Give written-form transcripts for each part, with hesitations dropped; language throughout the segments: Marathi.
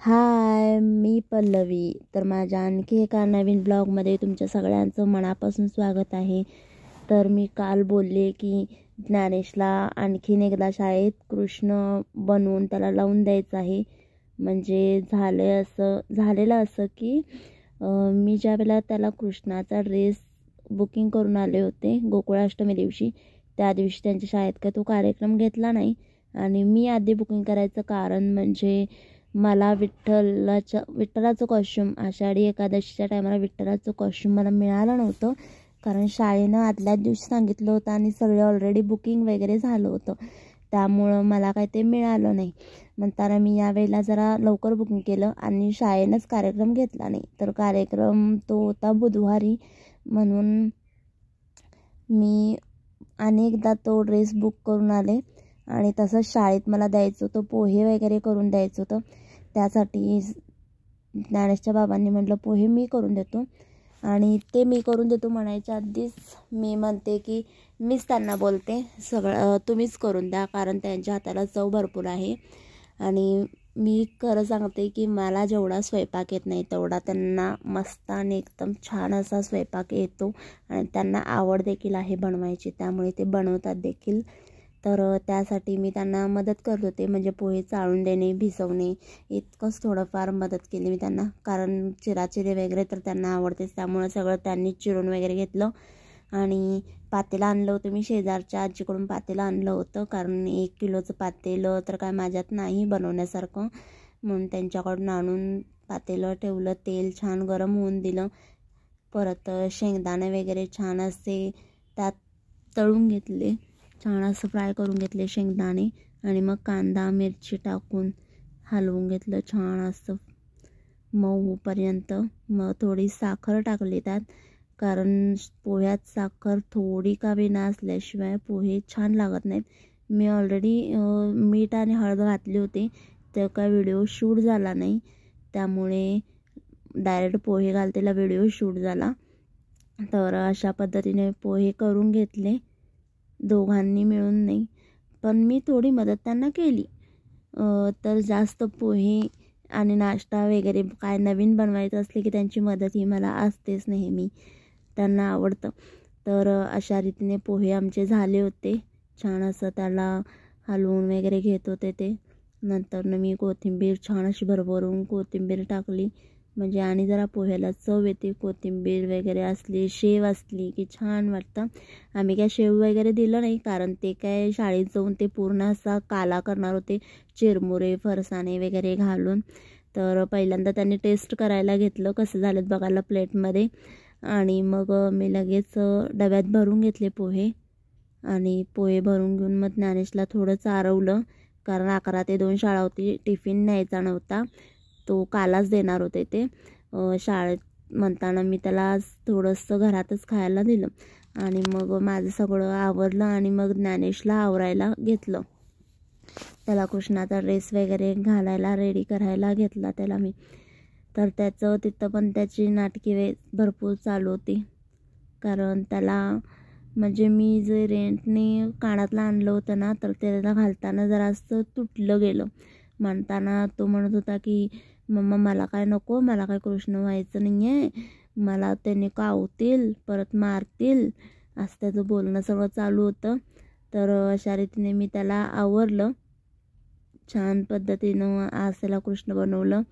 हाय, मी पल्लवी. तर माझ्या आणखी एका नवीन ब्लॉगमध्ये तुमच्या सगळ्यांचं मनापासून स्वागत आहे. तर मी काल बोलले की ज्ञानेशला आणखीन एकदा शाळेत कृष्ण बनवून त्याला लावून द्यायचं आहे. म्हणजे झालेलं असं की मी ज्या वेळेला त्याला कृष्णाचा ड्रेस बुकिंग करून आले होते गोकुळाष्टमी दिवशी, त्या दिवशी त्यांच्या शाळेत काय तो कार्यक्रम घेतला नाही. आणि मी आधी बुकिंग करायचं कारण म्हणजे मला विठ्ठलाचं कॉस्ट्यूम आषाढी एकादशीच्या टायमाला विठ्ठलाचं कॉस्ट्यूम मला मिळालं नव्हतं, कारण शाळेनं आदल्याच दिवशी सांगितलं होतं आणि सगळे ऑलरेडी बुकिंग वगैरे झालं होतं. त्यामुळं मला काय ते मिळालं नाही. म्हणताना मी यावेळेला जरा लवकर बुकिंग केलं आणि शाळेनंच कार्यक्रम घेतला नाही. तर कार्यक्रम तो होता बुधवारी, म्हणून मी अनेकदा तो ड्रेस बुक करून आले. आणि तसंच शाळेत मला द्यायचं होतं, पोहे वगैरे करून द्यायचं होतं. त्यासाठी ज्ञानेशच्या बाबांनी म्हटलं पोहे मी करून देतो. आणि ते मी करून देतो म्हणायच्या आधीच मी म्हणते की मीच त्यांना बोलते, सगळं तुम्हीच करून द्या, कारण त्यांच्या हाताला चव भरपूर आहे. आणि मी खरं सांगते की मला जेवढा स्वयंपाक येत नाही तेवढा त्यांना मस्त आणि एकदम छान असा स्वयंपाक येतो. आणि त्यांना आवड देखील आहे बनवायची, त्यामुळे ते बनवतात देखील. तर त्यासाठी मी त्यांना मदत करत होते, म्हणजे पोहे चाळून देणे, भिजवणे, इतकंच थोडंफार मदत केली मी त्यांना. कारण चिराचिरे वगैरे तर त्यांना आवडतेच, त्यामुळं सगळं त्यांनी चिरून वगैरे घेतलं. आणि पातेलं आणलं होतं मी शेजारच्या आजीकडून, पातेलं आणलं होतं, कारण 1 किलोचं पातेलं तर काय माझ्यात नाही बनवण्यासारखं, म्हणून त्यांच्याकडून आणून पातेलं ठेवलं. तेल छान गरम होऊन दिलं. परत शेंगदाणे वगैरे छान असे त्यात तळून घेतले, छान असं फ्राय करून घेतले शेंगदाणे. आणि मग कांदा मिरची टाकून हलवून घेतलं छान असं मऊ होईपर्यंत. मग थोडी साखर टाकली त्यात, कारण पोह्यात साखर थोडी का विना असल्याशिवाय पोहे छान लागत नाहीत. मी ऑलरेडी मीठ आणि हळद घातली होती, तर काय व्हिडिओ शूट झाला नाही, त्यामुळे डायरेक्ट पोहे घालतेला व्हिडिओ शूट झाला. तर अशा पद्धतीने पोहे करून घेतले दोघांनी मिळून नाही, पण मी थोडी मदत त्यांना केली. तर जास्त पोहे आणि नाश्ता वगैरे काय नवीन बनवायचं असले की त्यांची मदत ही मला असतेच नेहमी, त्यांना आवडतं. तर अशा रीतीने पोहे आमचे झाले होते. छान असं त्याला हलवून वगैरे घेत होते ते. नंतर मी कोथिंबीर छान अशी भरभरून कोथिंबीर टाकली, म्हणजे आणि जरा पोह्याला चव येते. कोथिंबीर वगैरे असली, शेव असली की छान वाटतं. आम्ही काय शेव वगैरे दिलं नाही, कारण ते काय शाळेत जाऊन ते पूर्ण असा काला करणार होते, चिरमुरे फरसाणे वगैरे घालून. तर पहिल्यांदा त्यांनी टेस्ट करायला घेतलं कसं झालं बघायला प्लेटमध्ये. आणि मग मी लगेच डब्यात भरून घेतले पोहे. आणि पोहे भरून घेऊन मग ज्ञानेशला थोडं चारवलं, कारण 11 ते 2 शाळा होती, टिफिन न्यायचा नव्हता, तो कालाच देणार होते ते शाळेत. म्हणताना मी त्याला आज थोडंसं घरातच खायला दिलं. आणि मग माझं सगळं आवरलं आणि मग ज्ञानेशला आवरायला घेतलं. त्याला कृष्णाचा ड्रेस वगैरे घालायला रेडी करायला घेतला त्याला मी. तर त्याचं तिथं पण त्याची नाटकी भरपूर चालू होती, कारण त्याला म्हणजे मी जे रेंटने कानातलं आणलं होतं ना, तर त्याला घालताना जरासं तुटलं गेलं. म्हणताना तो म्हणत होता की मम्मा मला काय नको, मला काय कृष्ण व्हायचं नाही आहे, मला त्याने कावतील परत मारतील, असं त्याचं बोलणं सगळं चालू होतं. तर अशा रीतीने मी त्याला आवरलं छान पद्धतीनं. आज त्याला कृष्ण बनवलं.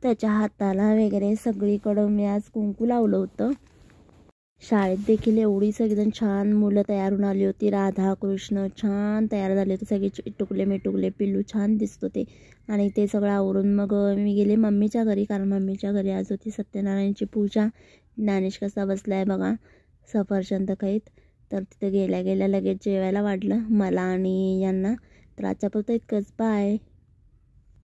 त्याच्या हाताला वगैरे सगळीकडं मी आज कुंकू लावलं होतं. शाळेत देखील एवढी सगळीजण छान मुलं तयार होऊन आली होती. राधा कृष्ण छान तयार झाले होते, सगळे इटुकले मिटुकले पिल्लू छान दिसत होते. आणि ते सगळं आवरून मग मी गेले मम्मीच्या घरी, कारण मम्मीच्या घरी आज होती सत्यनारायणची पूजा. ज्ञानेश कसा बसलाय बघा सफरचंद खाईत. तर तिथे गेल्या गेल्या लगेच जेवायला वाढलं मला आणि यांना. तर आजच्या पुरतं इतकंच, बाय.